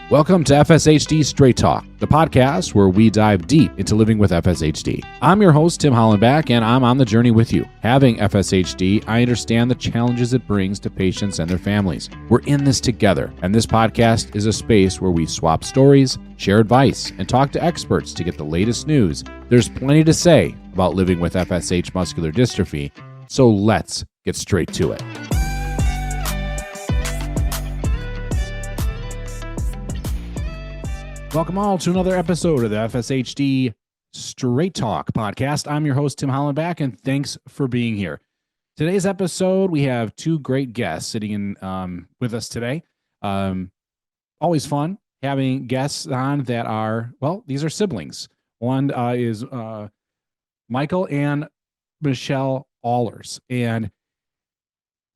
Welcome to FSHD Straight Talk, the podcast where we dive deep into living with FSHD. I'm your host, Tim Hollenbach, and I'm on the journey with you. Having FSHD, I understand the challenges it brings to patients and their families. We're in this together, and this podcast is a space where we swap stories, share advice, and talk to experts to get the latest news. There's plenty to say about living with FSH muscular dystrophy, so let's get straight to it. Welcome all to another episode of the FSHD Straight Talk podcast. I'm your host, Tim Hollenbach, and thanks for being here. Today's episode, we have two great guests sitting in with us today. Always fun having guests on that are, well, these are siblings. One is Michael and Michele Ahlers, and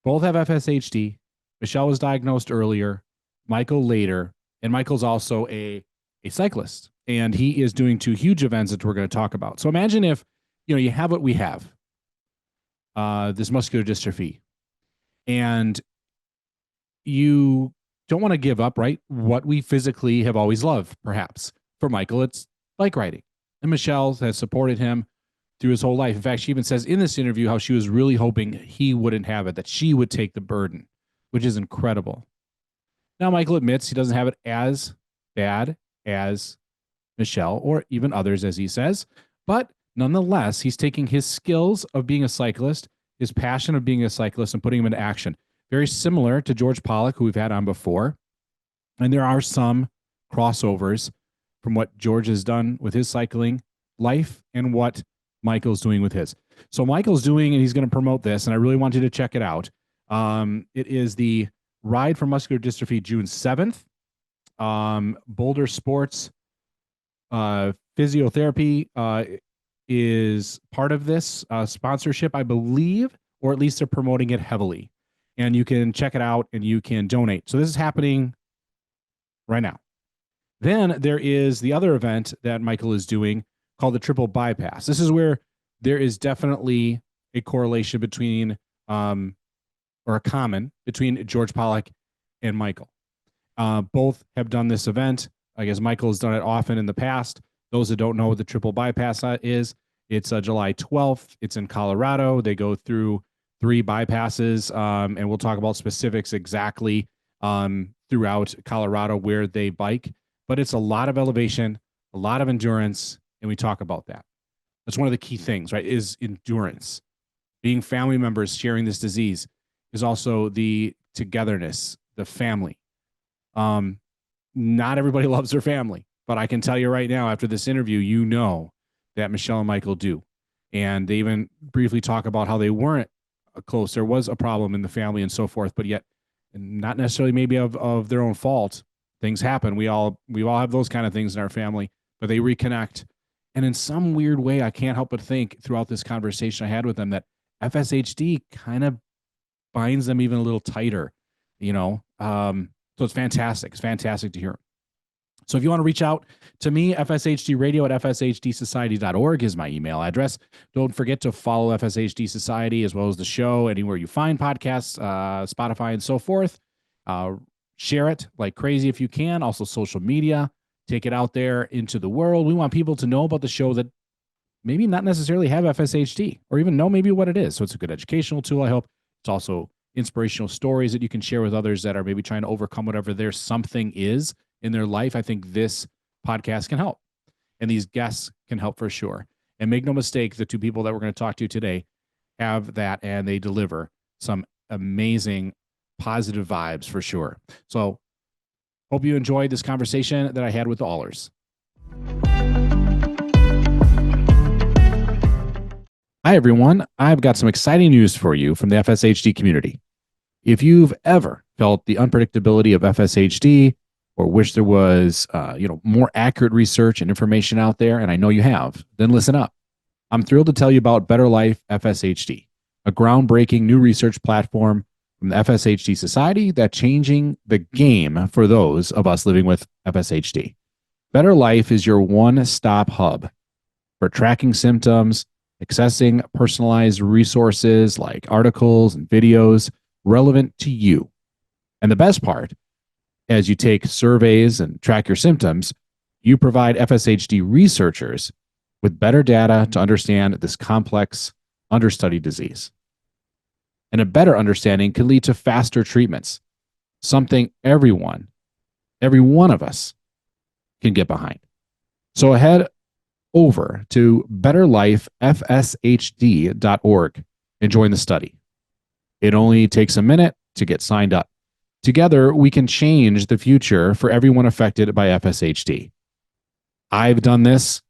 both have FSHD. Michele was diagnosed earlier, Michael later, and Michael's also a cyclist, and he is doing two huge events that we're going to talk about. So imagine if, you have what we have, this muscular dystrophy, and you don't want to give up, right? What we physically have always loved, perhaps. For Michael, it's bike riding, and Michele has supported him through his whole life. In fact, she even says in this interview how she was really hoping he wouldn't have it, that she would take the burden, which is incredible. Now, Michael admits he doesn't have it as bad as Michele or even others, as he says, but nonetheless, he's taking his skills of being a cyclist, his passion of being a cyclist, and putting them into action. Very similar to George Pollock, who we've had on before. And there are some crossovers from what George has done with his cycling life and what Michael's doing with his. So Michael's doing, and he's going to promote this, and I really want you to check it out. It is the Ride for Muscular Dystrophy, June 7th. Boulder Sports Physiotherapy is part of this sponsorship, I believe, or at least they're promoting it heavily. And you can check it out and you can donate. So this is happening right now. Then there is the other event that Michael is doing called the Triple Bypass. This is where there is definitely a correlation between, or a common between George Pollock and Michael. Both have done this event. I guess Michael has done it often in the past. Those that don't know what the Triple Bypass is, it's July 12th. It's in Colorado. They go through 3 bypasses, and we'll talk about specifics exactly throughout Colorado where they bike. But it's a lot of elevation, a lot of endurance, and we talk about that. That's one of the key things, right, is endurance. Being family members sharing this disease is also the togetherness, the family. Not everybody loves their family, but I can tell you right now, after this interview, that Michele and Michael do. And they even briefly talk about how they weren't close. There was a problem in the family and so forth, but yet not necessarily maybe of their own fault. Things happen. We all have those kind of things in our family, but they reconnect. And in some weird way, I can't help but think throughout this conversation I had with them that FSHD kind of binds them even a little tighter, So it's fantastic. It's fantastic to hear. So if you want to reach out to me, fshdradio@fshdsociety.org is my email address. Don't forget to follow FSHD Society as well as the show anywhere you find podcasts, Spotify and so forth. Share it like crazy if you can. Also social media. Take it out there into the world. We want people to know about the show that maybe not necessarily have FSHD or even know maybe what it is. So it's a good educational tool, I hope. It's also inspirational stories that you can share with others that are maybe trying to overcome whatever their something is in their life. I think this podcast can help, and these guests can help for sure. And make no mistake, the two people that we're going to talk to today have that, and they deliver some amazing positive vibes for sure. So hope you enjoyed this conversation that I had with the Ahlers. Hi, everyone. I've got some exciting news for you from the FSHD community. If you've ever felt the unpredictability of FSHD or wish there was, more accurate research and information out there, and I know you have, then listen up. I'm thrilled to tell you about Better Life FSHD, a groundbreaking new research platform from the FSHD Society that's changing the game for those of us living with FSHD. Better Life is your one-stop hub for tracking symptoms, accessing personalized resources like articles and videos relevant to you. And the best part, As you take surveys and track your symptoms, you provide FSHD researchers with better data to understand this complex, understudied disease. And a better understanding can lead to faster treatments, something every one of us can get behind. So head over to betterlifefshd.org and join the study. It only takes a minute to get signed up. Together, we can change the future for everyone affected by FSHD. I've done this.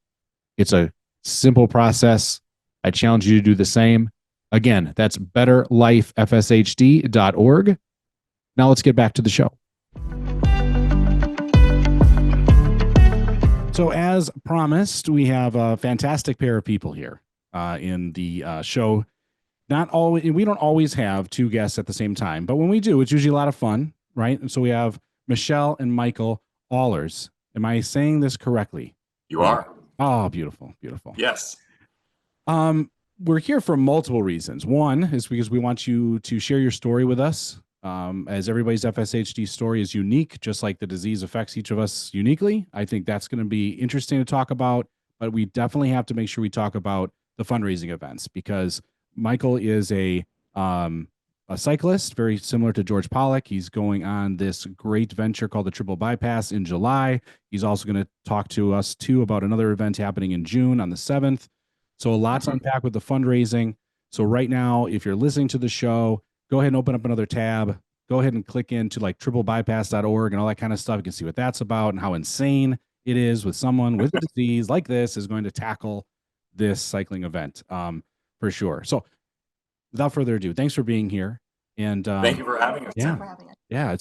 It's a simple process. I challenge you to do the same. Again, that's betterlifefshd.org. Now let's get back to the show. So as promised, we have a fantastic pair of people here in the show. Not always, we don't always have two guests at the same time, but when we do, it's usually a lot of fun, right? And so we have Michele and Michael Ahlers. Am I saying this correctly? You are. Oh, beautiful, beautiful. Yes. We're here for multiple reasons. One is because we want you to share your story with us. As everybody's FSHD story is unique, just like the disease affects each of us uniquely. I think that's going to be interesting to talk about, but we definitely have to make sure we talk about the fundraising events, because Michael is a cyclist, very similar to George Pollock. He's going on this great venture called the Triple Bypass in July. He's also going to talk to us too about another event happening in June on the 7th. So a lot to unpack with the fundraising. So right now, if you're listening to the show, go ahead and open up another tab. Go ahead and click into like triplebypass.org and all that kind of stuff. You can see what that's about and how insane it is with someone with a disease like this is going to tackle this cycling event for sure. So without further ado, thanks for being here. And thank you for having us. Yeah,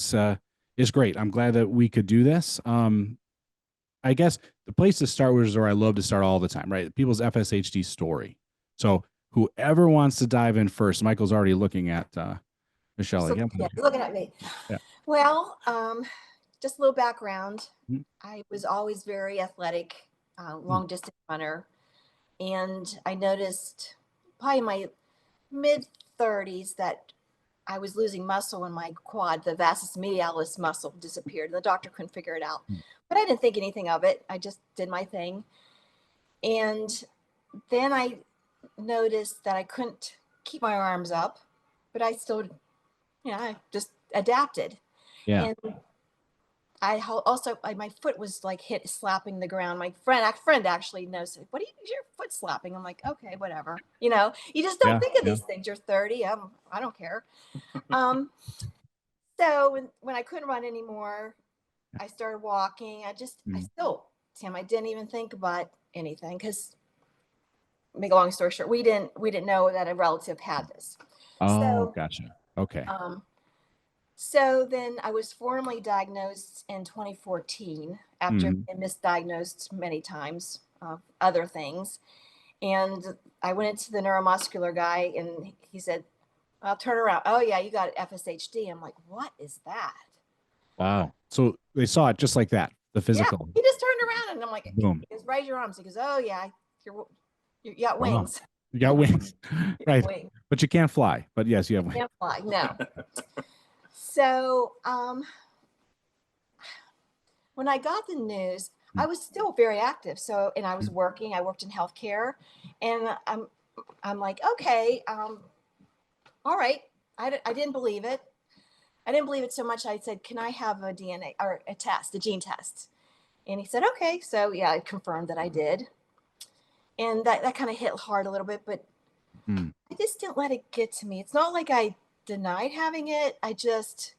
it's great. I'm glad that we could do this. I guess the place to start was where I love to start all the time, right? People's FSHD story. So whoever wants to dive in first. Michael's already looking at Michele. So, yeah, looking at me. Yeah. Well, just a little background. Mhm. I was always very athletic, long distance runner. And I noticed probably in my mid 30s that I was losing muscle in my quad. The vastus medialis muscle disappeared. The doctor couldn't figure it out. But I didn't think anything of it. I just did my thing. And then I noticed that I couldn't keep my arms up, but I still, I just adapted. Yeah. And I also, my foot was like slapping the ground. My friend actually knows, what is your foot slapping? I'm like, okay, whatever. You just don't think of these things. You're 30. I don't care. So when I couldn't run anymore, I started walking. I didn't even think about anything, because make a long story short, we didn't know that a relative had this. Oh, gotcha. Okay. So then I was formally diagnosed in 2014 after being misdiagnosed many times of other things. And I went into the neuromuscular guy and he said, I'll turn around. Oh yeah, you got FSHD. I'm like, what is that? Wow. So they saw it just like that, the physical. Yeah, he just turned around and I'm like, boom. He goes, raise your arms. He goes, oh yeah, you got wings. Wow. You got wings. Right. Wings. But you can't fly. But yes, you have wings. Can't fly. No. So when I got the news, I was still very active. So, and I was working. I worked in healthcare, and I'm like, okay, all right. I didn't believe it. I didn't believe it so much. I said, can I have a DNA or a gene test? And he said, okay. So yeah, I confirmed that I did, and that kind of hit hard a little bit, but I just didn't let it get to me. It's not like I denied having it. I don't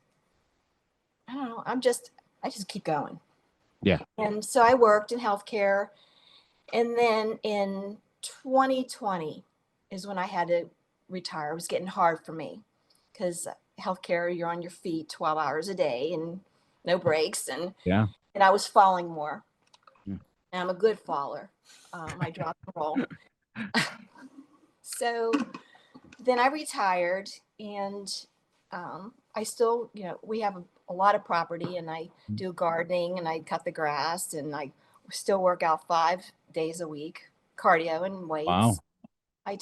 know. I just keep going. Yeah. And so I worked in healthcare. And then in 2020 is when I had to retire. It was getting hard for me because healthcare, you're on your feet 12 hours a day and no breaks. And I was falling more. And I'm a good faller. I drop and roll. So then I retired, and I still, we have a lot of property, and I do gardening, and I cut the grass, and I still work out 5 days a week, cardio and weights. Wow. I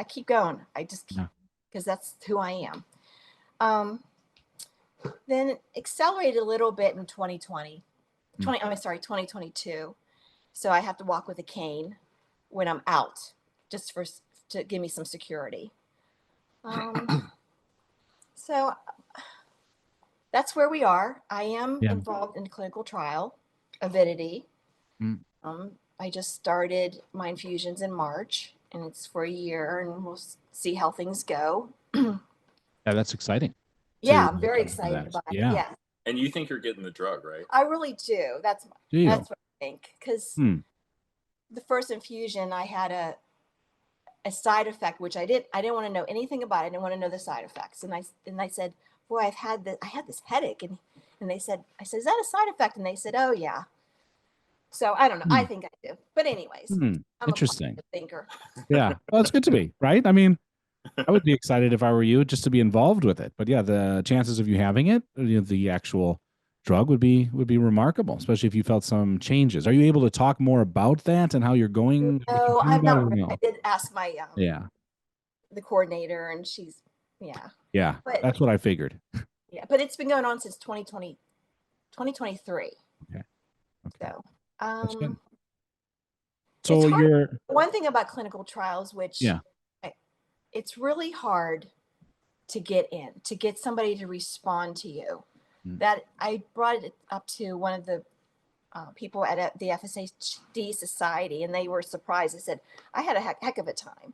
keep going. I just keep, because that's who I am. then it accelerated a little bit in 2022. So I have to walk with a cane when I'm out, just to give me some security. So that's where we are. I am involved in clinical trial, Avidity. I just started my infusions in March, and it's for a year, and we'll see how things go. Yeah, that's exciting. Yeah, I'm very excited about it. Yeah. Yeah. And you think you're getting the drug, right? I really do. That's what I think. Because the first infusion, I had a side effect, which I didn't want to know anything about it. I didn't want to know the side effects. And I said, boy, I had this headache. And they said, I said, is that a side effect? And they said, oh yeah. So I don't know. I think I do. But anyways, I'm interesting. a thinker. Yeah. Well, it's good to be, right? I mean, I would be excited if I were you just to be involved with it. But yeah, the chances of you having it, the actual drug would be remarkable, especially if you felt some changes. Are you able to talk more about that and how you're going? No, I'm not. I did ask my the coordinator, and she's yeah. But that's what I figured. Yeah, but it's been going on since 2023. Okay. So that's good. So one thing about clinical trials, which it's really hard to get somebody to respond to you. That I brought it up to one of the people at the FSHD Society, and they were surprised. They said, I had a heck of a time.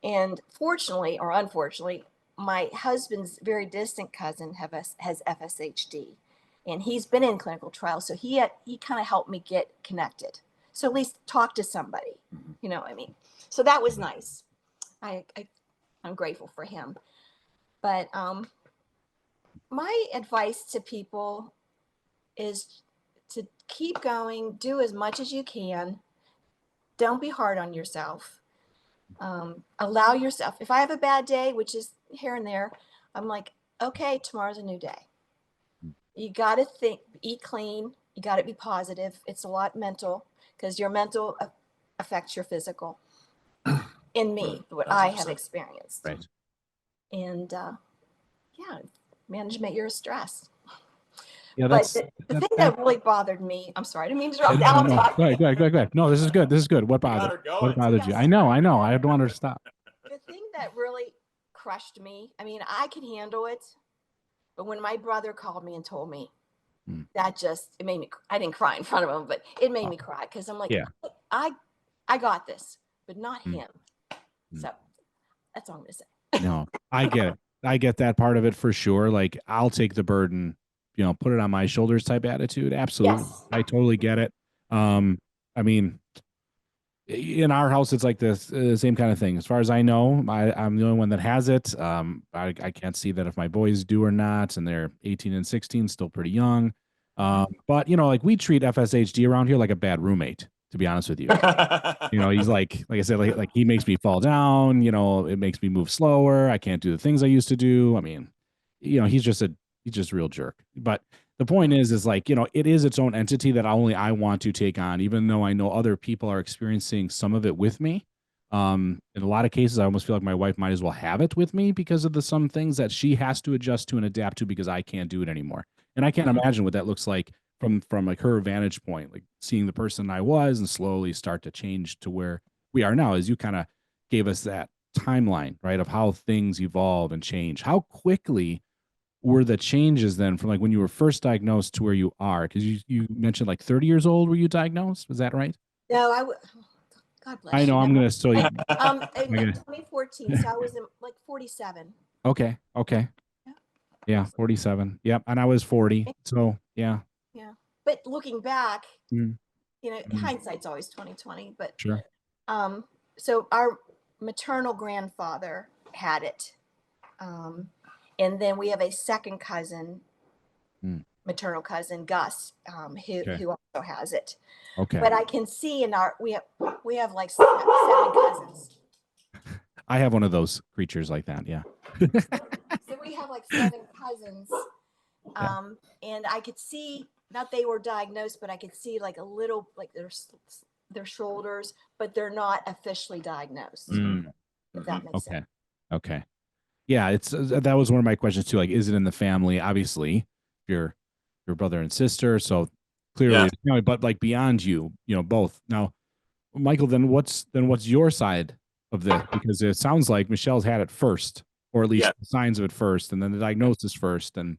And fortunately or unfortunately, my husband's very distant cousin has FSHD, and he's been in clinical trials. So he kind of helped me get connected. So at least talk to somebody, you know what I mean? So that was nice. I'm grateful for him. But my advice to people is to keep going, do as much as you can. Don't be hard on yourself. Allow yourself. If I have a bad day, which is here and there, I'm like, okay, tomorrow's a new day. You got to eat clean. You got to be positive. It's a lot mental, because your mental affects your physical. In me, what I have experienced. Right. And management your stress. Yeah, but the thing that really bothered me, I'm sorry, I didn't mean to interrupt. Go ahead. No, this is good. What bothered you? I know. I don't want her to stop. The thing that really crushed me, I mean, I could handle it, but when my brother called me and told me, that it made me, I didn't cry in front of him, but it made me cry, because I'm like, I got this, but not him. So that's all I'm going to say. No, I get it. I get that part of it for sure. Like, I'll take the burden, put it on my shoulders type attitude. Absolutely. Yes. I totally get it. I mean, in our house, it's like this same kind of thing. As far as I know, I'm the only one that has it. I can't see that if my boys do or not, and they're 18 and 16, still pretty young. But like, we treat FSHD around here like a bad roommate, to be honest with you. He's like I said, like he makes me fall down, it makes me move slower. I can't do the things I used to do. I mean, he's just a real jerk. But the point is like, it is its own entity that only I want to take on, even though I know other people are experiencing some of it with me. In a lot of cases, I almost feel like my wife might as well have it with me, because of some things that she has to adjust to and adapt to, because I can't do it anymore. And I can't imagine what that looks like from like her vantage point, like seeing the person I was and slowly start to change to where we are now, as you kind of gave us that timeline, right, of how things evolve and change. How quickly were the changes then from like when you were first diagnosed to where you are? Because you mentioned like 30 years old were you diagnosed? Was that right? No, God bless you. I know. I'm going to still. In 2014, so I was like 47. Okay. Yeah, 47. Yep, and I was 40. So yeah. Yeah, but looking back, hindsight's always 20/20. But sure. So our maternal grandfather had it, and then we have a second cousin, maternal cousin Gus, who also has it. Okay. But I can see we have like 7 cousins. I have one of those creatures like that. Yeah. So we have like 7 cousins, and I could see, not they were diagnosed, but I could see like a little, like their shoulders, but they're not officially diagnosed. If that makes sense. Okay. Yeah, it's that was one of my questions too. Like, is it in the family? Obviously, your brother and sister, so clearly Yeah. it's family. But like beyond you, both. Now, Michael, then what's your side of this? Because it sounds like Michelle's had it first, or at Yeah. least the signs of it first, and then the diagnosis first, and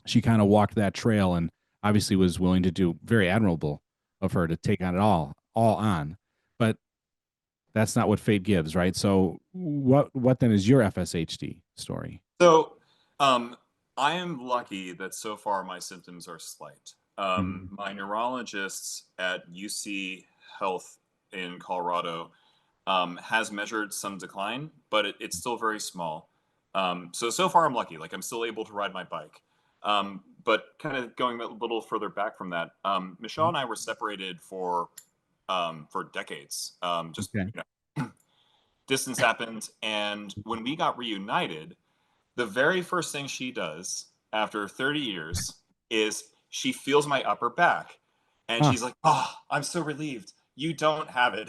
she kind of walked that trail, and obviously was willing to do very admirable of her to take on it all on. But that's not what fate gives, right? So what then is your FSHD story? So, I am lucky that so far my symptoms are slight. Mhm. My neurologist at UC Health in Colorado has measured some decline, but it's still very small. So far I'm lucky. Like I'm still able to ride my bike. But kind of going a little further back from that, Michelle and I were separated for decades. Just Okay. distance happened, and when we got reunited, the very first thing she does after 30 years is she feels my upper back, and Huh. she's like, "Oh, I'm so relieved. You don't have it."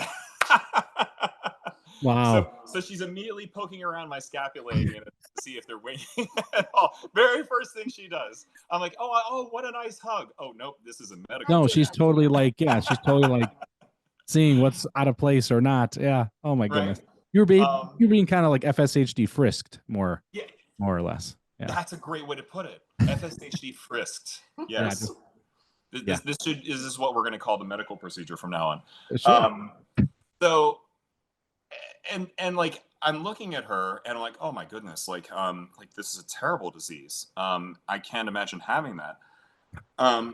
Wow. So she's immediately poking around my scapulae, to see if they're waiting at all. Very first thing she does. I'm like, oh, what a nice hug. Oh, nope, this is a medical. I No, do she's that too. totally like, yeah, she's totally like seeing what's out of place or not. Yeah. Oh my Right. goodness. You're being kind of like FSHD frisked Yeah, more or less. Yeah. that's a great way to put it. FSHD frisked. Yeah. Yes. Just, yeah. This is what we're going to call the medical procedure from now on. Sure. So and like I'm looking at her and I'm like, oh my goodness, like this is a terrible disease. I can't imagine having that.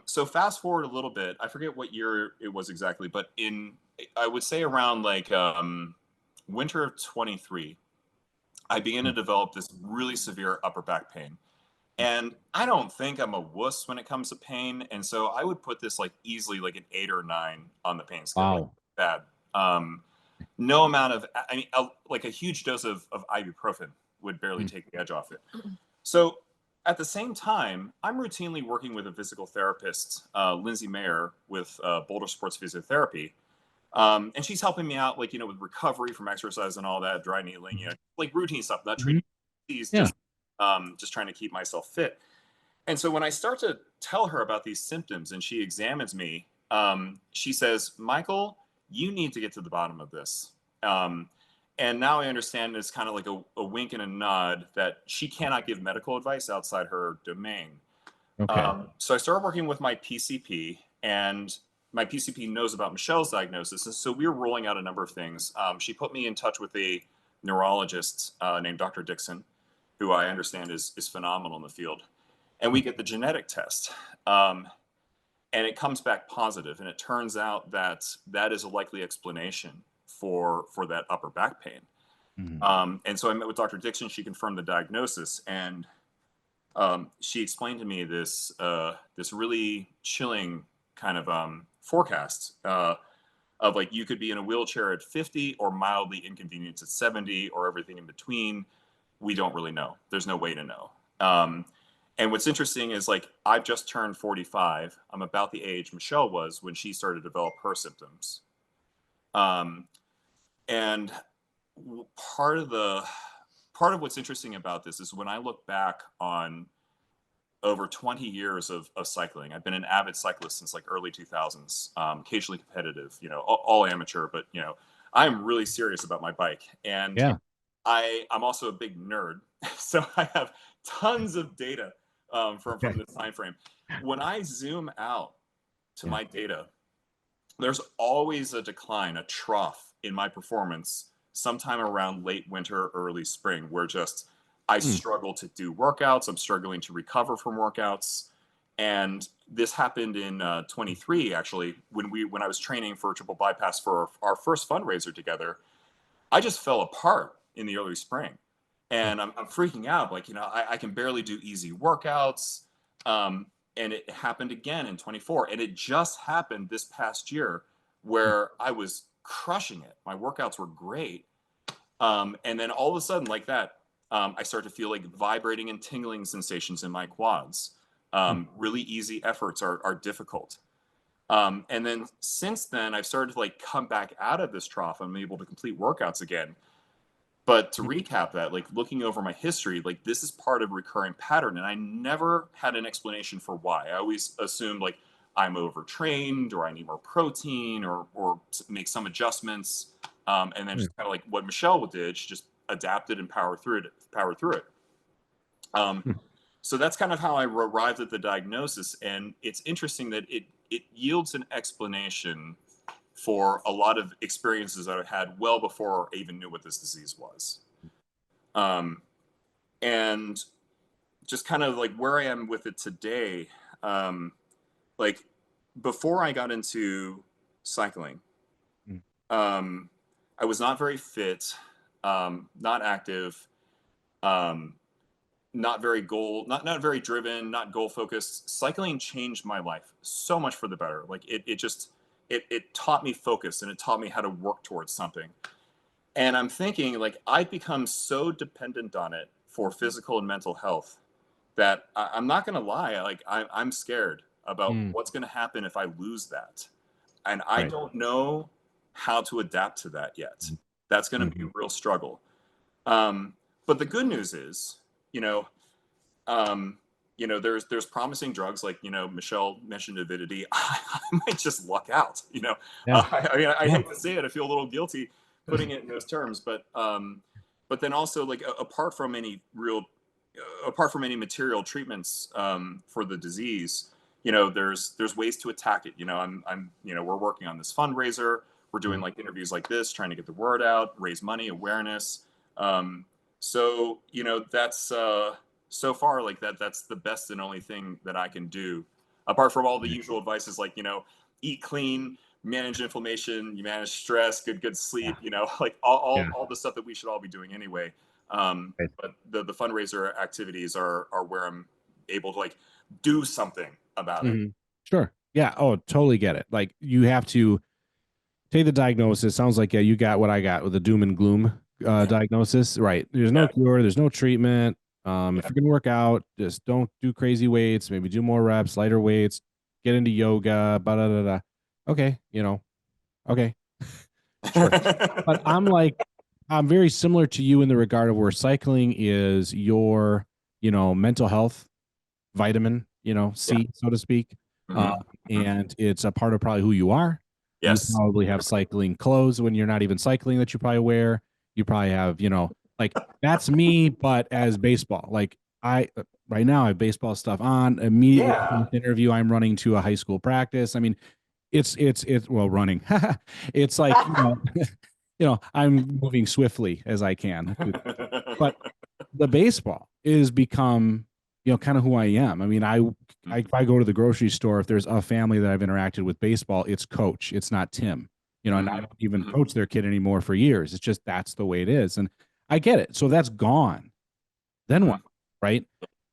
So fast forward a little bit, I forget what year it was exactly, but I would say around like winter of 23, I began to develop this really severe upper back pain. And I don't think I'm a wuss when it comes to pain. And so I would put this like easily like an 8 or 9 on the pain scale, like Wow. bad. No amount of, I mean, like a huge dose of ibuprofen would barely Mm. take the edge off it. So at the same time, I'm routinely working with a physical therapist, Lindsay Mayer, with Boulder Sports Physiotherapy. And she's helping me out, like, with recovery from exercise and all that, dry needling, like routine stuff, not Mhm. treating disease, Yeah. just trying to keep myself fit. And so when I start to tell her about these symptoms and she examines me, she says, Michael, you need to get to the bottom of this. Um, and now I understand it's kind of like a wink and a nod that she cannot give medical advice outside her domain. Okay. So I started working with my PCP, and my PCP knows about Michelle's diagnosis. And so we were rolling out a number of things. She put me in touch with a neurologist named Dr. Dixon, who I understand is phenomenal in the field. And we get the genetic test. And it comes back positive, and it turns out that that is a likely explanation for that upper back pain. Mhm. And so I met with Dr. Dixon. She confirmed the diagnosis, and she explained to me this really chilling kind of forecast of like you could be in a wheelchair at 50 or mildly inconvenienced at 70 or everything in between. We don't really know. There's no way to know. And what's interesting is like I've just turned 45. I'm about the age Michelle was when she started to develop her symptoms. Um, and part of what's interesting about this is when I look back on over 20 years of cycling. I've been an avid cyclist since like early 2000s, occasionally competitive, all amateur, but I'm really serious about my bike. And Yeah. I'm also a big nerd. So I have tons of data from Okay. this time frame. When I zoom out to Yeah. my data, there's always a decline, a trough in my performance sometime around late winter, early spring, where just I Mm. struggle to do workouts. I'm struggling to recover from workouts. And this happened in 23, actually, when I was training for triple bypass for our first fundraiser together. I just fell apart in the early spring. And I'm freaking out. Like, I can barely do easy workouts. Um, and it happened again in 24. And it just happened this past year where I was crushing it. My workouts were great. And then all of a sudden, like that, I start to feel like vibrating and tingling sensations in my quads. Really easy efforts are difficult. And then since then, I've started to like come back out of this trough. I'm able to complete workouts again. But to recap that, like looking over my history, like this is part of a recurring pattern. And I never had an explanation for why. I always assumed like I'm overtrained or I need more protein or make some adjustments. And then just kind of like what Michele did, she just adapted and powered through it. So that's kind of how I arrived at the diagnosis. And it's interesting that it yields an explanation for a lot of experiences that I had well before I even knew what this disease was. And just kind of like where I am with it today, like before I got into cycling, I was not very fit, not active, not very not very driven, not goal focused. Cycling changed my life so much for the better. Like it taught me focus and it taught me how to work towards something. And I'm thinking like I've become so dependent on it for physical and mental health that I'm not going to lie. Like I'm scared about what's going to happen if I lose that. And I don't know how to adapt to that yet. That's going to be a real struggle. But the good news is, there's promising drugs like, Michele mentioned Avidity. I might just luck out, I hate to say it. I feel a little guilty putting it in those terms, but then also like apart from any material treatments for the disease, there's ways to attack it. We're working on this fundraiser. We're doing like interviews like this, trying to get the word out, raise money, awareness. So that's so far like that's the best and only thing that I can do, apart from all the usual advices like eat clean, manage inflammation, you manage stress, good sleep, like all the stuff that we should all be doing anyway. But the fundraiser activities are where I'm able to like do something about it. Sure. Yeah. Oh, totally get it. Like you have to take the diagnosis. Sounds like you got what I got with the doom and gloom diagnosis. Right. There's no cure. There's no treatment. If you're gonna work out, just don't do crazy weights. Maybe do more reps, lighter weights. Get into yoga. Blah, blah, blah, blah. Okay. Okay. Sure. But I'm very similar to you in the regard of where cycling is your, mental health vitamin, C, so to speak. And it's a part of probably who you are. Yes. You probably have cycling clothes when you're not even cycling that you probably wear. You probably have, like that's me, but as baseball. Like right now I have baseball stuff on. Immediately after this interview, I'm running to a high school practice. I mean, it's well running. It's like, I'm moving swiftly as I can. But the baseball is become, kind of who I am. I mean, if I go to the grocery store, if there's a family that I've interacted with baseball, it's coach. It's not Tim. And I don't even coach their kid anymore for years. It's just that's the way it is. And I get it. So that's gone. Then what? Right.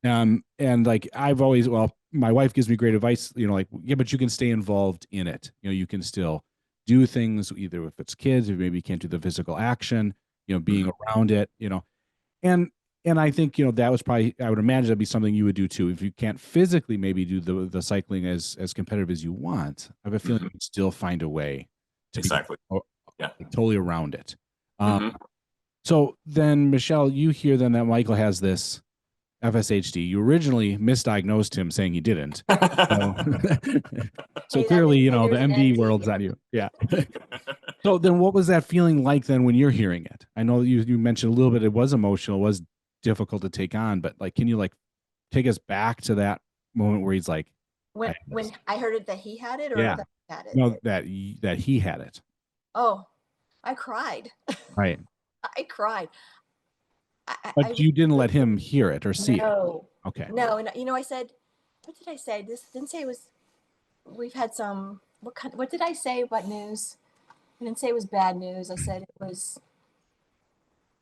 And like I've always, my wife gives me great advice, like, but you can stay involved in it. You can still do things, either if it's kids, or maybe you can't do the physical action, being around it, and I think, that was probably, I would imagine that'd be something you would do too. If you can't physically maybe do the cycling as competitive as you want, I have a feeling you can still find a way to be totally around it. So then, Michele, you hear then that Michael has this FSHD. You originally misdiagnosed him saying he didn't. So clearly, the MD world's on you. Yeah. So then what was that feeling like then when you're hearing it? I know you mentioned a little bit, it was emotional, it was difficult to take on, but like, can you like take us back to that moment where he's like, when I heard it that he had it, or that he had it? No, that he had it. Oh, I cried. Right. I cried. But you didn't let him hear it or see it. Okay. No, and I said, what did I say? This didn't say it was. We've had some. What did I say about news? I didn't say it was bad news. I said it was.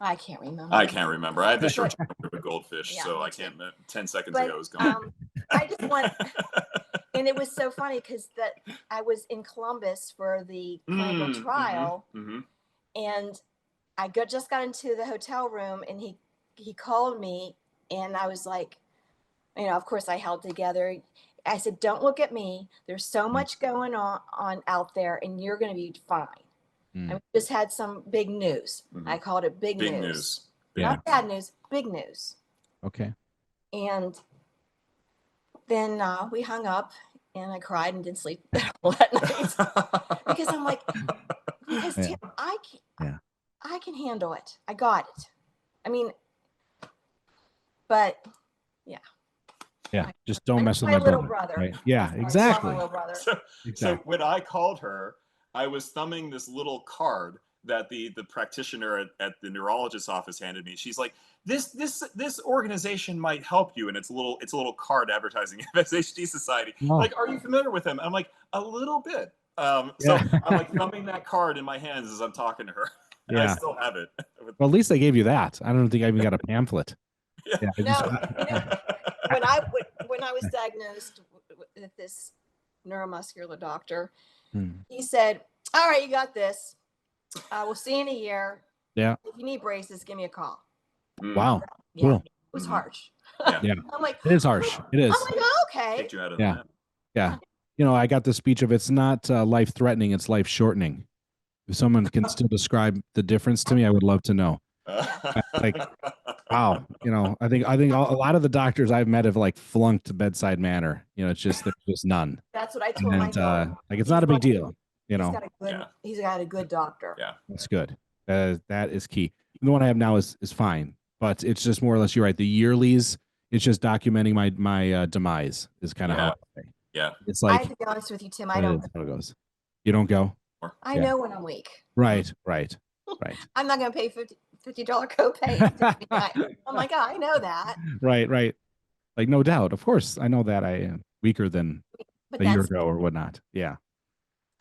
I can't remember. I had the short term with goldfish, so I can't. 10 seconds ago it was gone. I just want, and it was so funny because I was in Columbus for the clinical trial, and I just got into the hotel room, and he called me, and I was like, of course I held together. I said, "Don't look at me. There's so much going on out there, and you're going to be fine." I just had some big news. I called it big Big news. news. Yeah. Not bad news, big news. Okay. And then we hung up and I cried and didn't sleep all that night because I'm like, because Yeah. Tim, I can, Yeah. I can handle it. I got it. I mean, but Yeah. Just don't I'm mess with my my little brother. brother. Right? Yeah, I love exactly. my little brother. So Exactly. when I called her, I was thumbing this little card that the practitioner at the neurologist's office handed me. She's like, this organization might help you, and it's a little card advertising FSHD Society. Oh. Like, are you familiar with them? I'm like, a little bit. So Yeah. I'm like thumbing that card in my hands as I'm talking to her. And I Yeah. still have it. Well, at least they gave you that. I don't think I even got a pamphlet. Yeah. Yeah. I No, just, when I was diagnosed with this neuromuscular doctor, Hmm. he said, "All right, you got this. We'll see you in a year. Yeah. If you need braces, give me a call." Wow. Yeah, Cool. it was Mhm. harsh. Yeah. Yeah. I'm like, It is harsh. It is. I'm like, oh, okay. Kicked you out of Yeah. that. Yeah. You know, I got the speech of it's not life threatening, it's life shortening. If someone can still describe the difference to me, I would love to know. Like, wow. You know, I think a lot of the doctors I've met have like flunked bedside manner. You know, it's just there's just none. That's what I told my And daughter. like it's He's not a big like- deal. You know, He's got a good doctor. Yeah. that's good. That is key. The one I have now is fine, but it's just more or less you're right. The yearlies, it's just documenting my demise is kind of how I say. Yeah. It's I like have to be honest with you, Tim. it I don't. is how it goes. You don't go? I Yeah. know when I'm weak. Right. I'm not going to pay $50 copay. I'm like, oh, I know that. Right. Like no doubt. Of course, I know that I am weaker than But a year that's ago or whatnot. Yeah.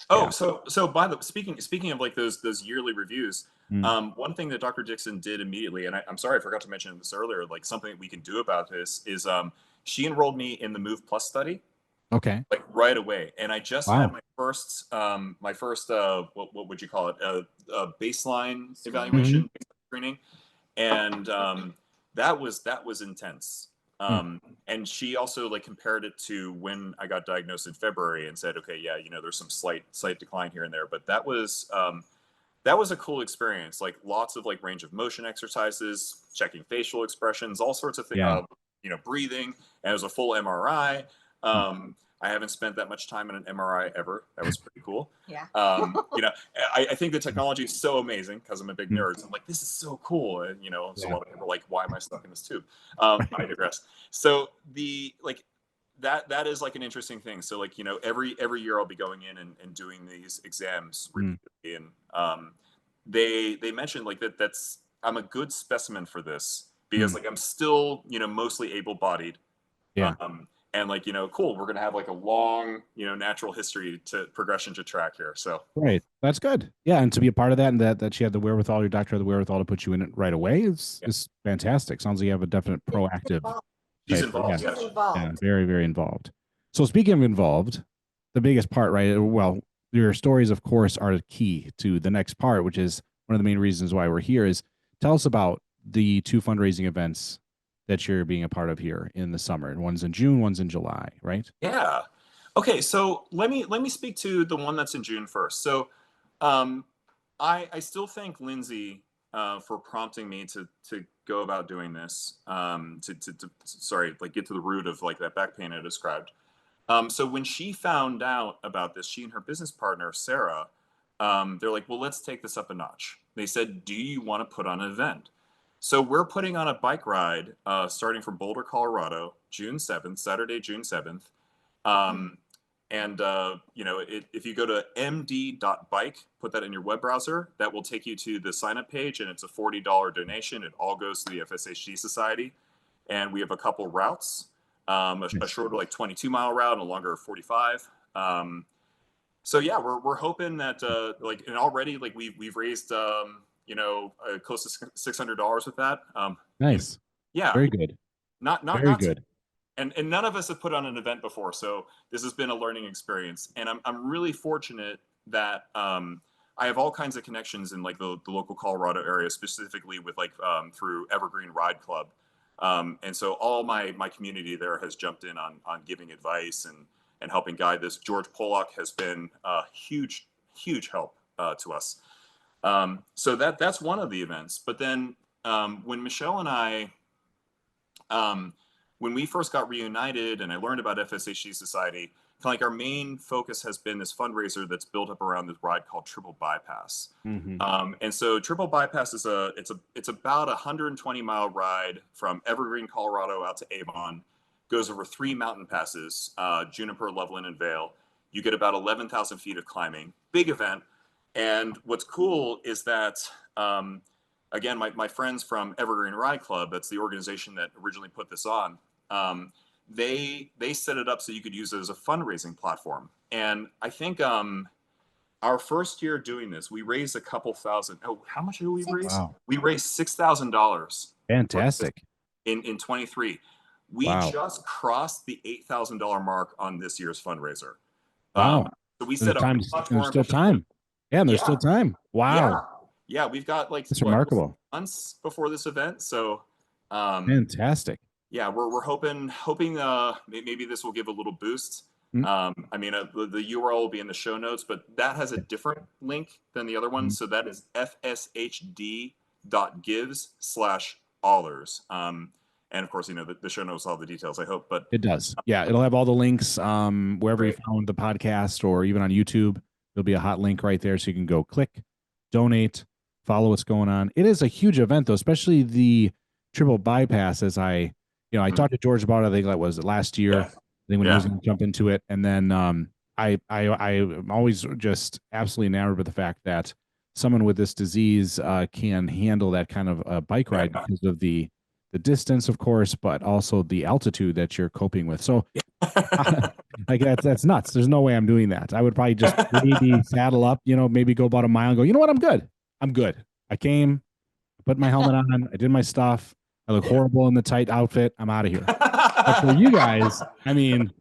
Oh, Yeah. so by the speaking of like those yearly reviews, Mm. one thing that Dr. Dixon did immediately, and I'm sorry I forgot to mention this earlier, like something that we can do about this is she enrolled me in the Move Plus study Okay. like right away, and I just Wow. had my first what would you call it baseline evaluation screening, and that was intense. And she also like compared it to when I got diagnosed in February and said, okay, yeah, you know, there's some slight decline here and there, but that was a cool experience. Like lots of like range of motion exercises, checking facial expressions, all sorts of things, Yeah. you know, breathing, and it was a full MRI. I haven't spent that much time in an MRI ever. That was pretty cool. Yeah. You know, I think the technology is so amazing because I'm a big nerd. So I'm like, this is so cool. And, you know, so a lot of people are like, why am I stuck in this tube? I digress. So that is like an interesting thing. So like, you know, every year I'll be going in and doing these exams repeatedly. And they mentioned like that's I'm a good specimen for this because like I'm still, you know, mostly able-bodied. Yeah. And like, you know, cool, we're going to have like a long, you know, natural history to progression to track here. So, Right. That's good. Yeah. And to be a part of that and that she had the wherewithal, your doctor had the wherewithal to put you in it right away is fantastic. Sounds like you have a definite proactive. she's type. involved. Yeah. She's involved. Yeah. Very, very involved. So speaking of involved, the biggest part, right? Well, your stories, of course, are key to the next part, which is one of the main reasons why we're here is tell us about the 2 fundraising events that you're being a part of here in the summer. And one's in June, one's in July, right? Yeah. Okay. So let me speak to the one that's in June first. So I still thank Lindsay for prompting me to go about doing this, sorry, like get to the root of like that back pain I described. So when she found out about this, she and her business partner, Sarah, they're like, well, let's take this up a notch. They said, do you want to put on an event? So we're putting on a bike ride starting from Boulder, Colorado, June 7th, Saturday, June 7th. And, you know, if you go to md.bike, put that in your web browser, that will take you to the sign up page, and it's a $40 donation. It all goes to the FSHD Society. And we have a couple routes, a shorter like 22-mile route and a longer 45. So yeah, we're hoping that like, and already like we've raised you know, close to $600 with that. Nice. Yeah. Very good. Not Very good. And none of us have put on an event before, so this has been a learning experience. And I'm really fortunate that I have all kinds of connections in like the local Colorado area, specifically with like through Evergreen Ride Club. And so all my community there has jumped in on giving advice and helping guide this. George Pollock has been a huge help to us. So that's one of the events. But then when Michele and I, when we first got reunited and I learned about FSHD Society, kind of like our main focus has been this fundraiser that's built up around this ride called Triple Bypass. And so Triple Bypass is it's about a 120-mile ride from Evergreen, Colorado out to Avon. Goes over 3 mountain passes, Juniper, Loveland, and Vail. You get about 11,000 feet of climbing. Big event. And what's cool is that, again, my friends from Evergreen Ride Club, that's the organization that originally put this on, they set it up so you could use it as a fundraising platform. And I think our first year doing this, we raised a couple thousand. Oh, how much did we raise? Wow. We raised $6,000. Fantastic. In 23. We just crossed the $8,000 mark on this year's fundraiser. Wow. So we set up there's still time. Yeah, and there's still time. Wow. Yeah, we've got like It's remarkable. months before this event. So Fantastic. yeah, we're hoping maybe this will give a little boost. I mean, the URL will be in the show notes, but that has a different link than the other one. So that is fshd.gives/Ahlers. And of course, you know, the show knows all the details, I hope, but it does. Yeah. It'll have all the links, wherever you found the podcast or even on YouTube, there'll be a hot link right there. So you can go click, donate, follow what's going on. It is a huge event though, especially the Triple Bypass. As I talked to George about it, I think that was last year. I think when he was going to jump into it. And then, I'm always just absolutely enamored with the fact that someone with this disease, can handle that kind of a bike ride because of the distance, of course, but also the altitude that you're coping with. So like that's nuts. There's no way I'm doing that. I would probably just maybe saddle up, maybe go about a mile and go, you know what? I'm good. I came, put my helmet on. I did my stuff. I look horrible in the tight outfit. I'm out of here. But for you guys, I mean,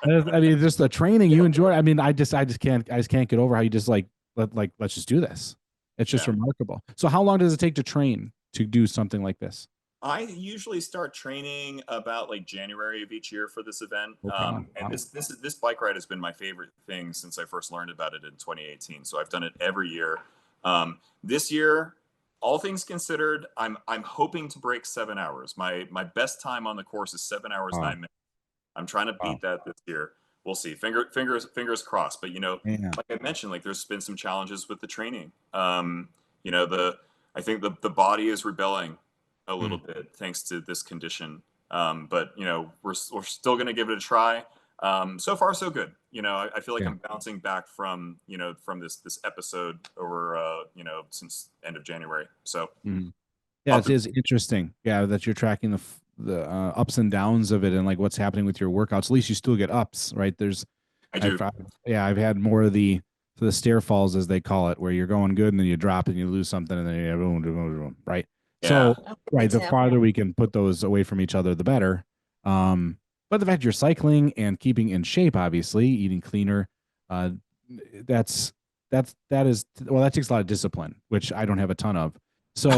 just the training you enjoy. I mean, I just can't get over how you just let's just do this. It's just remarkable. So how long does it take to train to do something like this? I usually start training about like January of each year for this event. And this bike ride has been my favorite thing since I first learned about it in 2018. So I've done it every year. This year, all things considered, I'm hoping to break 7 hours. My best time on the course is 7 hours, 9 minutes. I'm trying to beat that this year. We'll see. Fingers crossed. But like I mentioned, like there's been some challenges with the training. I think the body is rebelling a little bit thanks to this condition. But we're still going to give it a try. So far so good. I feel like I'm bouncing back from this episode over since end of January. So it is interesting. Yeah, that you're tracking the ups and downs of it and like what's happening with your workouts. At least you still get ups, right? I've had more of the stair falls, as they call it, where you're going good and then you drop and you lose something and then you boom, right? So, the farther we can put those away from each other, the better. But the fact you're cycling and keeping in shape, obviously, eating cleaner, that takes a lot of discipline, which I don't have a ton of. So,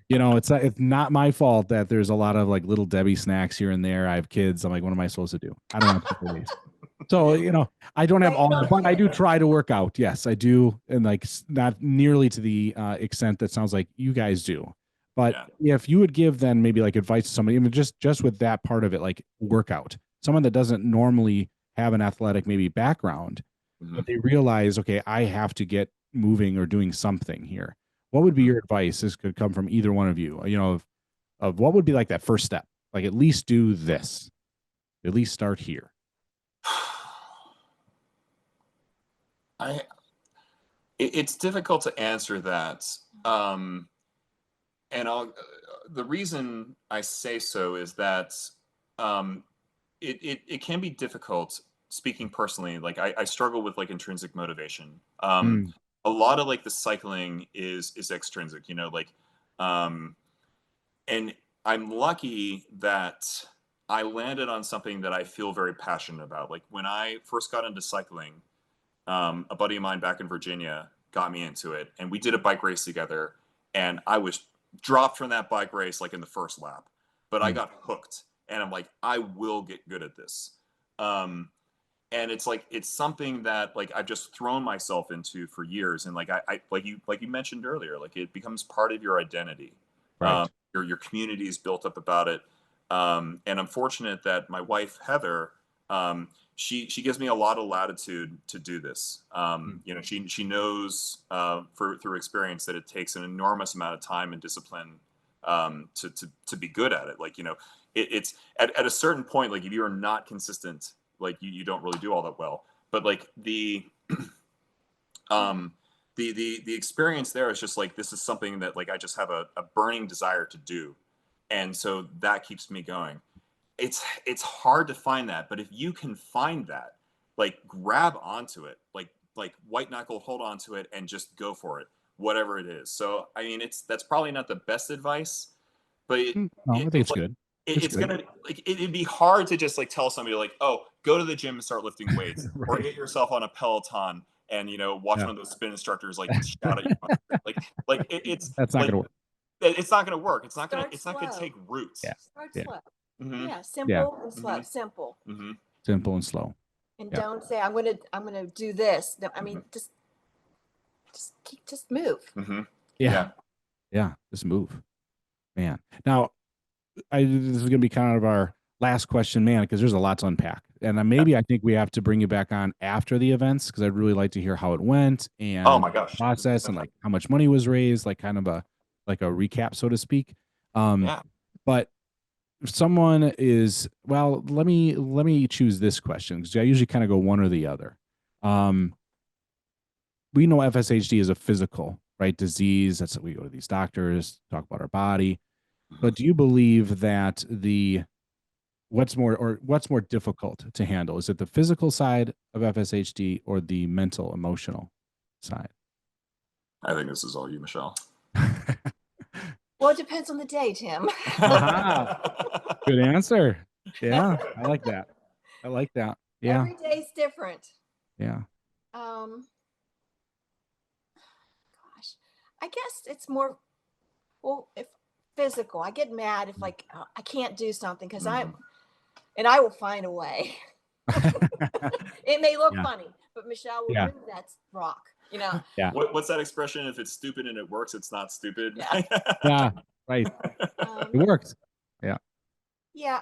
it's not my fault that there's a lot of like little Debbie snacks here and there. I have kids. I'm like, what am I supposed to do? I don't have to waste. So, I don't have all that, but I do try to work out. Yes, I do. And like not nearly to the extent that sounds like you guys do. But if you would give then maybe like advice to somebody, even just with that part of it, like workout, someone that doesn't normally have an athletic maybe background, but they realize, okay, I have to get moving or doing something here. What would be your advice? This could come from either one of you, of what would be like that first step, like at least do this, at least start here. It's difficult to answer that. And the reason I say so is that it can be difficult speaking personally. Like I struggle with like intrinsic motivation. A lot of like the cycling is extrinsic, and I'm lucky that I landed on something that I feel very passionate about. Like when I first got into cycling, a buddy of mine back in Virginia got me into it, and we did a bike race together, and I was dropped from that bike race like in the first lap, but I got hooked, and I'm like, I will get good at this. and it's like, it's something that like I've just thrown myself into for years. And like I like you mentioned earlier, like it becomes part of your identity. Right. Your community is built up about it. And I'm fortunate that my wife Heather, she gives me a lot of latitude to do this. You know, she knows through experience that it takes an enormous amount of time and discipline to be good at it. Like, you know, it's at a certain point, like if you are not consistent, like you don't really do all that well. But like the experience there is just like, this is something that like I just have a burning desire to do, and so that keeps me going. It's hard to find that, but if you can find that, like grab onto it, like white knuckle, hold on to it, and just go for it, whatever it is. So I mean, that's probably not the best advice, but No, I think it's like, good. it's gonna like it'd be hard to just like tell somebody like, oh, go to the gym and start lifting weights, or Right. get yourself on a Peloton and, you know, watch one of those spin instructors like shout at you it's That's not like gonna work. it's not gonna work. It's not Start gonna slow. take roots. Yeah. Start Yeah. slow. Mhm. Yeah, simple and slow. Mhm. Simple. Mm-hmm. Simple and slow. And Yeah. don't say I'm gonna do this. No, I mean, just move. Mm-hmm. Yeah. Yeah. Just move, man. Now, this is going to be kind of our last question, man, because there's a lot to unpack. And I think we have to bring you back on after the events, because I'd really like to hear how it went and Oh my gosh. the process, and like how much money was raised, like kind of a recap, so to speak. Yeah. But if someone is, well, let me choose this question, because I usually kind of go one or the other. We know FSHD is a physical, right, disease. That's what we go to these doctors, talk about our body. But do you believe that what's more difficult to handle? Is it the physical side of FSHD or the mental, emotional side? I think this is all you, Michelle. Well, it depends on the day, Tim. Good answer. Yeah, I like that. I like that. Yeah. Every day's different. Yeah. Gosh, I guess it's more, well, if physical, I get mad if like I can't do something because I will find a way. It may look funny, but Michelle will move that rock, you know. Yeah. What's that expression? If it's stupid and it works, it's not stupid. Yeah. Yeah. Right. It works. Yeah. Yeah.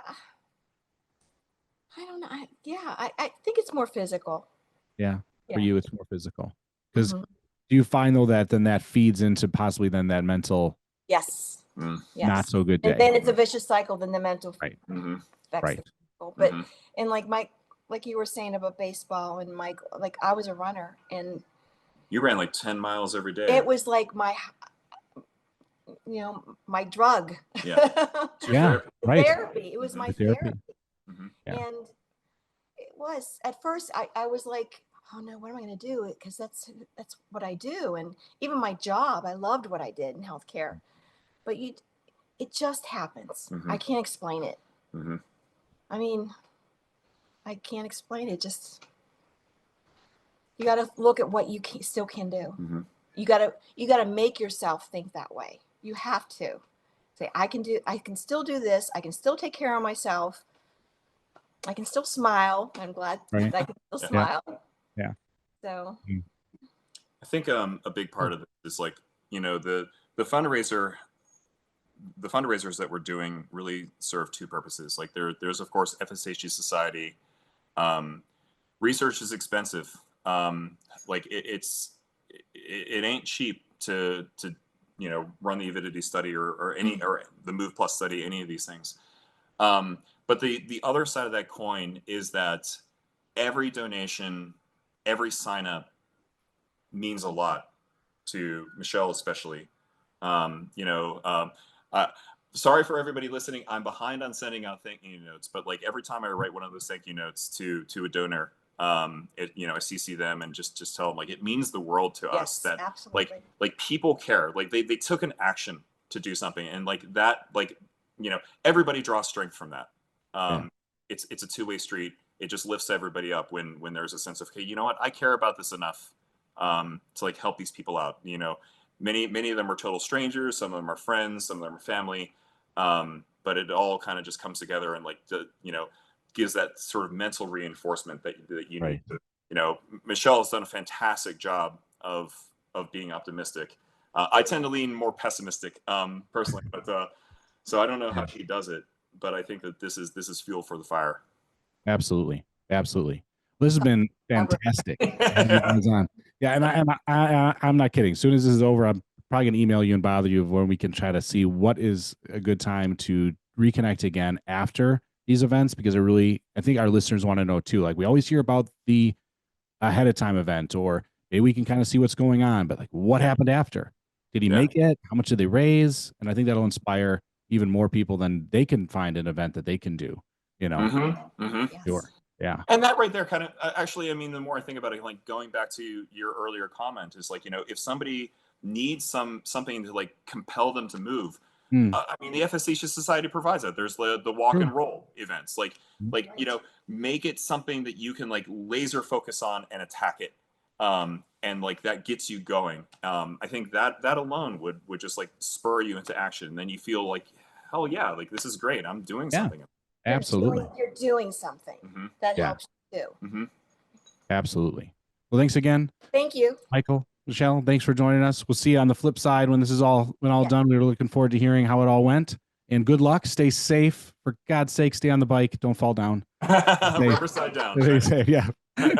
I don't know. I think it's more physical. Yeah. For Yeah. you, it's more physical. Because do you find though that then that feeds into possibly then that mental Yes. Yes. not so good day? And then it's a vicious cycle. Then the mental Right. affects the physical. But and like you were saying about baseball and Michael, like I was a runner and you ran like 10 miles every day. it was like my drug. Yeah. Yeah. Right. Therapy. It was my therapy. Yeah. And it was at first I was like, oh no, what am I going to do? Because that's what I do. And even my job, I loved what I did in healthcare. But it just happens. I can't explain it. I mean, I can't explain it. Just you got to look at what you still can do. You got to make yourself think that way. You have to say, I can still do this. I can still take care of myself. I can still smile. I'm glad that I can still smile. Yeah. So I think a big part of it is like, you know, the fundraisers that we're doing really serve two purposes. Like there's of course FSHD Society. Research is expensive. Like it ain't cheap to you know, run the avidity study or the Move Plus study, any of these things. But the other side of that coin is that every donation, every sign up means a lot to Michelle, especially. Sorry for everybody listening. I'm behind on sending out thank you notes, but like every time I write one of those thank you notes to a donor, I CC them and just tell them like it means the world to us that absolutely. like people care, like they took an action to do something, and like that, like, you know, everybody draws strength from that. It's a two-way street. It just lifts everybody up when there's a sense of, hey, you know what, I care about this enough to like help these people out. You know, many of them are total strangers, some of them are friends, some of them are family, but it all kind of just comes together and like gives that sort of mental reinforcement that you Right. need to, Michelle has done a fantastic job of being optimistic. I tend to lean more pessimistic, personally, but so I don't know how she does it, but I think that this is fuel for the fire. Absolutely. Absolutely. This has been fantastic to have you guys on. Yeah, I'm not kidding. As soon as this is over, I'm probably gonna email you and bother you when we can try to see what is a good time to reconnect again after these events, because I think our listeners want to know too. Like, we always hear about the ahead of time event, or maybe we can kind of see what's going on, but like, what happened after? Did he make it? How much did they raise? And I think that'll inspire even more people than they can find an event that they can do, Sure. Yeah. And that right there kind of, actually, I mean, the more I think about it, like going back to your earlier comment, is like, if somebody needs something to like compel them to move, I mean, the FSHD Society provides that. There's the walk and roll events, like, make it something that you can like laser focus on and attack it. And like that gets you going. I think that alone would just like spur you into action. And then you feel like, hell yeah, like this is great. I'm doing something. Absolutely. You're doing something that helps you too. Absolutely. Well, thanks again. Thank you, Michael, Michelle. Thanks for joining us. We'll see you on the flip side when this is all done. We're looking forward to hearing how it all went. And good luck. Stay safe. For God's sake, stay on the bike. Don't fall down. Rubber side down. Stay safe. Yeah.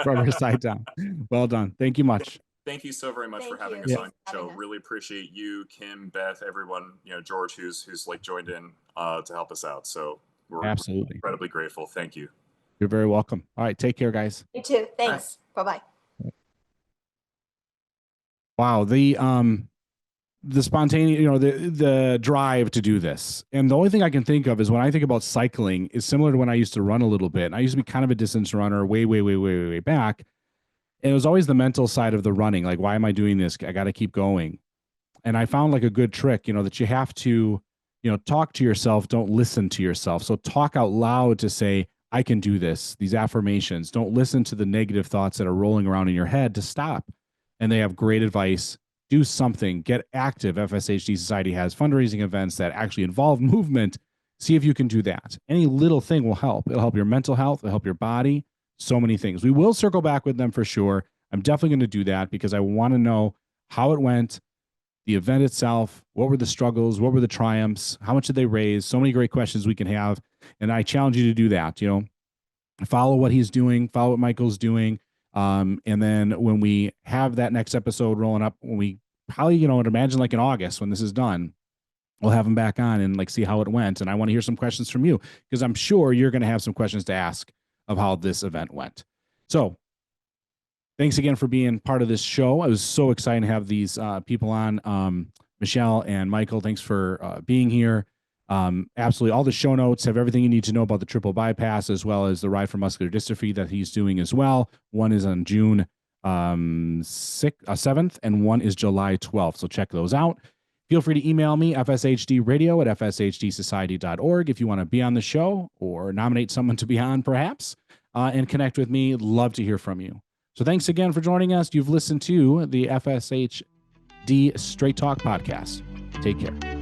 Rubber side down. Well done. Thank you much. Thank you so very much for having us on the show. Really appreciate you, Kim, Beth, everyone, George, who's like joined in to help us out. So we're absolutely incredibly grateful. Thank you. You're very welcome. All right. Take care, guys. You too. Thanks. Bye-bye. Wow. The spontaneous, the drive to do this. And the only thing I can think of is when I think about cycling is similar to when I used to run a little bit. And I used to be kind of a distance runner way back. And it was always the mental side of the running. Like, why am I doing this? I got to keep going. And I found like a good trick, that you have to, talk to yourself. Don't listen to yourself. So talk out loud to say, I can do this. These affirmations. Don't listen to the negative thoughts that are rolling around in your head. To stop. And they have great advice. Do something. Get active. FSHD Society has fundraising events that actually involve movement. See if you can do that. Any little thing will help. It'll help your mental health. It'll help your body. So many things. We will circle back with them for sure. I'm definitely going to do that because I want to know how it went, the event itself, what were the struggles, what were the triumphs, how much did they raise? So many great questions we can have. And I challenge you to do that. Follow what he's doing, follow what Michael's doing. And then when we have that next episode rolling up, when we probably, imagine like in August when this is done, we'll have him back on and like see how it went. And I want to hear some questions from you because I'm sure you're going to have some questions to ask of how this event went. So thanks again for being part of this show. I was so excited to have these people on. Michelle and Michael, thanks for being here. Absolutely. All the show notes have everything you need to know about the triple bypass, as well as the Ride for Muscular Dystrophy that he's doing as well. One is on June 7th, and one is July 12th. So check those out. Feel free to email me, fshdradio@fshdsociety.org, if you want to be on the show or nominate someone to be on, perhaps, and connect with me. Love to hear from you. So thanks again for joining us. You've listened to the FSHD Straight Talk podcast. Take care.